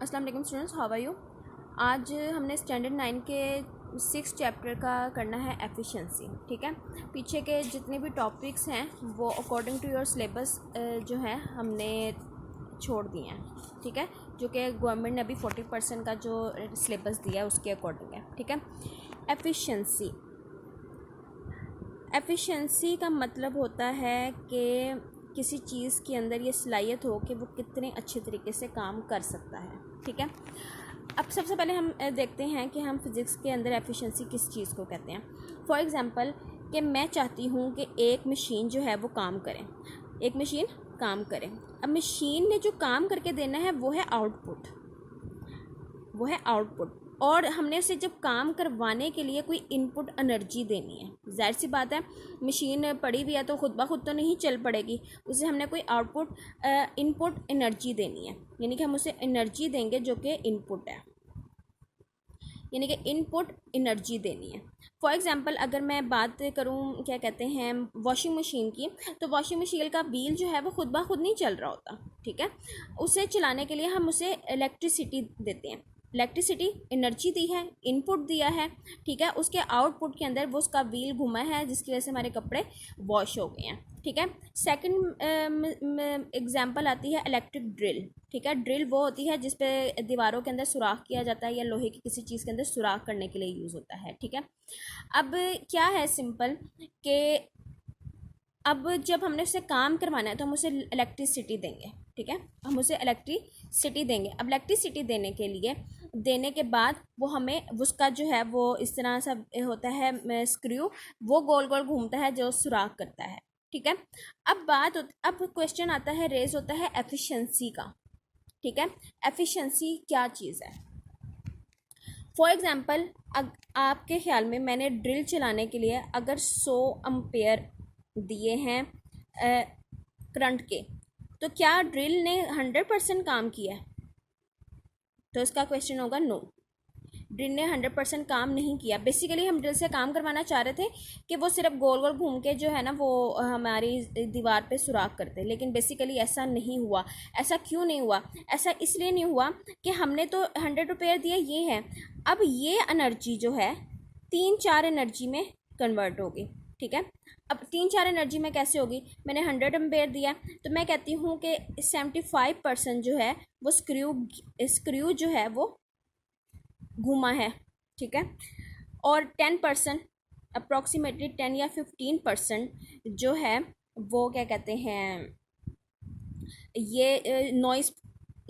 अस्सलाम वालेकुम students, how are you. आज हमने स्टैंडर्ड 9 के 6 चैप्टर का करना है एफिशिएंसी। ठीक है, पीछे के जितने भी टॉपिक्स हैं वो अकॉर्डिंग टू योर सिलेबस जो है हमने छोड़ दिए हैं। ठीक है, जो कि गवर्नमेंट ने अभी 40% का जो सिलेबस दिया है उसके अकॉर्डिंग है। ठीक है, एफिशिएंसी एफिशिएंसी का मतलब होता है कि किसी चीज़ के अंदर ये सलाहियत हो कि वो कितने अच्छे तरीके से काम कर सकता है। ठीक है, अब सबसे पहले हम देखते हैं कि हम फिज़िक्स के अंदर एफिशिएंसी किस चीज़ को कहते हैं। फॉर एग्ज़ाम्पल कि मैं चाहती हूँ कि एक मशीन जो है वो काम करे, एक मशीन काम करे। अब मशीन ने जो काम करके देना है वो है आउटपुट, और हमने उसे जब काम करवाने के लिए कोई इनपुट एनर्जी देनी है। जाहिर सी बात है, मशीन पड़ी हुई है तो खुद ब खुद तो नहीं चल पड़ेगी, उसे हमने कोई इनपुट एनर्जी देनी है, यानी कि हम उसे एनर्जी देंगे जो कि इनपुट है, यानी कि इनपुट एनर्जी देनी है। फॉर एग्ज़ाम्पल अगर मैं बात करूँ क्या कहते हैं वॉशिंग मशीन की, तो वॉशिंग मशीन का व्हील जो है वो खुद ब खुद नहीं चल रहा होता। ठीक है, उसे चलाने के लिए हम उसे इलेक्ट्रिसिटी देते हैं। इलेक्ट्रिसिटी एनर्जी दी है, इनपुट दिया है। ठीक है, उसके आउटपुट के अंदर वो उसका व्हील घुमा है जिसकी वजह से हमारे कपड़े वॉश हो गए हैं। ठीक है, सेकंड एग्जांपल आती है इलेक्ट्रिक ड्रिल। ठीक है, ड्रिल वो होती है जिस पे दीवारों के अंदर सुराख किया जाता है या लोहे की किसी चीज़ के अंदर सुराख करने के लिए यूज़ होता है। ठीक है, अब क्या है सिंपल कि अब जब हमने उससे काम करवाना है तो हम उसे इलेक्ट्रिसिटी देंगे। ठीक है, हम उसे इलेक्ट्रिसिटी देंगे। अब इलेक्ट्रिसिटी देने के बाद वो हमें उसका जो है वो इस तरह सा होता है स्क्रू, वो गोल गोल घूमता है जो सुराख करता है। ठीक है, अब क्वेश्चन आता है, रेज होता है एफिशिएंसी का। ठीक है, एफिशिएंसी क्या चीज़ है। फॉर एग्ज़ाम्पल आपके ख्याल में मैंने ड्रिल चलाने के लिए अगर 100 एम्पेयर दिए हैं करंट के, तो क्या ड्रिल ने 100% काम किया है? तो इसका क्वेश्चन होगा नो, ड्रिल ने 100% काम नहीं किया। बेसिकली हम ड्रिल से काम करवाना चाह रहे थे कि वो सिर्फ गोल गोल घूम के जो है ना वो हमारी दीवार पे सुराख करते, लेकिन बेसिकली ऐसा नहीं हुआ। ऐसा क्यों नहीं हुआ? ऐसा इसलिए नहीं हुआ कि हमने तो 100 रुपये दिया, ये है। अब ये एनर्जी जो है 3-4 एनर्जी में कन्वर्ट होगी। ठीक है, अब 3-4 एनर्जी में कैसे होगी? मैंने 100 एम्पेयर दिया तो मैं कहती हूँ कि 75% जो है वो स्क्रू जो है वो घुमा है। ठीक है, और 10% अप्रॉक्सीमेटली 10 या 15% जो है वो क्या कहते हैं ये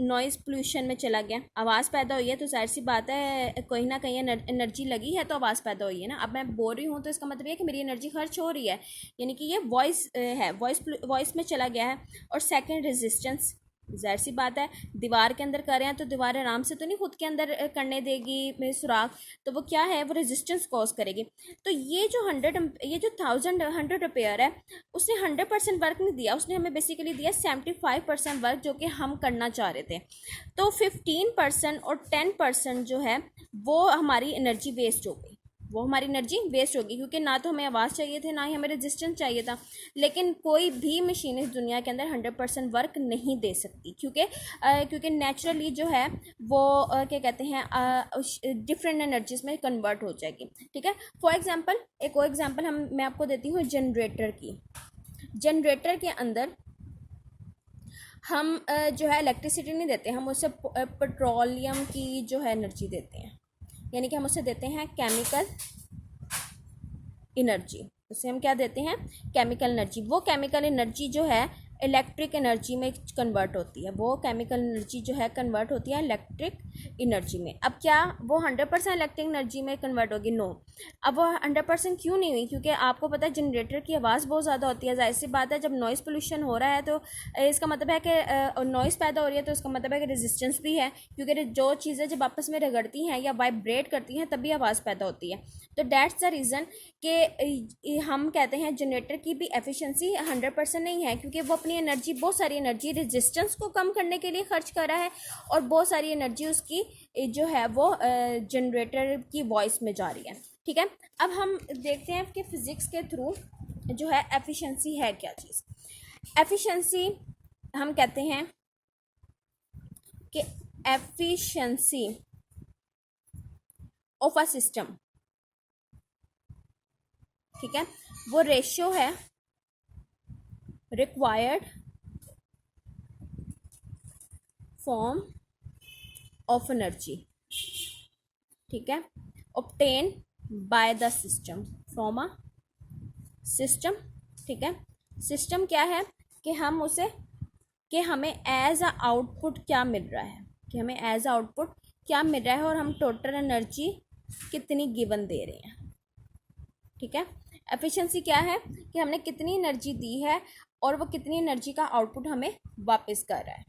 नॉइज़ पोल्यूशन में चला गया। आवाज़ पैदा हुई है तो जाहिर सी बात है कहीं ना कहीं एनर्जी लगी है तो आवाज़ पैदा हुई है ना। अब मैं बोल रही हूँ तो इसका मतलब ये है कि मेरी एनर्जी खर्च हो रही है, यानी कि ये वॉइस में चला गया है। और सेकंड रेजिस्टेंस, जाहिर सी बात है दीवार के अंदर कर रहे हैं तो दीवार आराम से तो नहीं खुद के अंदर करने देगी मेरे सुराख, तो वो क्या है, वो रेजिस्टेंस कॉज करेगी। तो ये जो 100 रुपयर है उसने 100% वर्क नहीं दिया, उसने हमें बेसिकली दिया 75% वर्क जो कि हम करना चाह रहे थे। तो 15% और 10% जो है वो हमारी एनर्जी वेस्ट हो गई, क्योंकि ना तो हमें आवाज़ चाहिए थी ना ही हमें रेजिस्टेंस चाहिए था। लेकिन कोई भी मशीन इस दुनिया के अंदर 100% वर्क नहीं दे सकती, क्योंकि नेचुरली जो है वो क्या कहते हैं डिफरेंट एनर्जीज में कन्वर्ट हो जाएगी। ठीक है, फॉर एग्जांपल एक और एग्जांपल मैं आपको देती हूँ जनरेटर की। जनरेटर के अंदर हम जो है इलेक्ट्रिसिटी नहीं देते, हम उसे पेट्रोलियम की जो है एनर्जी देते हैं, यानी कि हम उसे देते हैं केमिकल एनर्जी। उसे हम क्या देते हैं? Chemical energy. वो केमिकल एनर्जी जो है इलेक्ट्रिक एनर्जी में कन्वर्ट होती है, वो केमिकल एनर्जी जो है कन्वर्ट होती है इलेक्ट्रिक एनर्जी में। अब क्या वो 100% इलेक्ट्रिक एनर्जी में कन्वर्ट होगी? नो। अब वो 100% क्यों नहीं हुई? क्योंकि आपको पता है जनरेटर की आवाज़ बहुत ज़्यादा होती है। जाहिर सी बात है जब नॉइज़ पोल्यूशन हो रहा है तो इसका मतलब है कि नॉइज़ पैदा हो रही है, तो इसका मतलब है कि रेजिस्टेंस भी है, क्योंकि जो चीज़ें जब आपस में रगड़ती हैं या वाइब्रेट करती हैं तभी आवाज़ पैदा होती है। तो दैट्स द रीज़न कि हम कहते हैं जनरेटर की भी एफिशिएंसी 100% नहीं है, क्योंकि वो अपनी एनर्जी, बहुत सारी एनर्जी रेजिस्टेंस को कम करने के लिए खर्च कर रहा है और बहुत सारी एनर्जी उसकी जो है वो जनरेटर की वॉइस में जा रही है। ठीक है, अब हम देखते हैं कि फिज़िक्स के थ्रू जो है एफिशिएंसी है क्या चीज़। एफिशिएंसी हम कहते हैं कि एफिशिएंसी ऑफ अ सिस्टम, ठीक है, वो रेशियो है रिक्वायर्ड फॉर्म ऑफ एनर्जी, ठीक है, obtain by the system from a system, ठीक है। सिस्टम क्या है कि हम उसे, कि हमें एज अ आउटपुट क्या मिल रहा है, कि हमें एज अ आउटपुट क्या मिल रहा है और हम टोटल एनर्जी कितनी गिवन दे रहे हैं, ठीक है। एफिशिएंसी क्या है कि हमने कितनी एनर्जी दी है और वो कितनी एनर्जी का आउटपुट हमें वापस कर रहा है,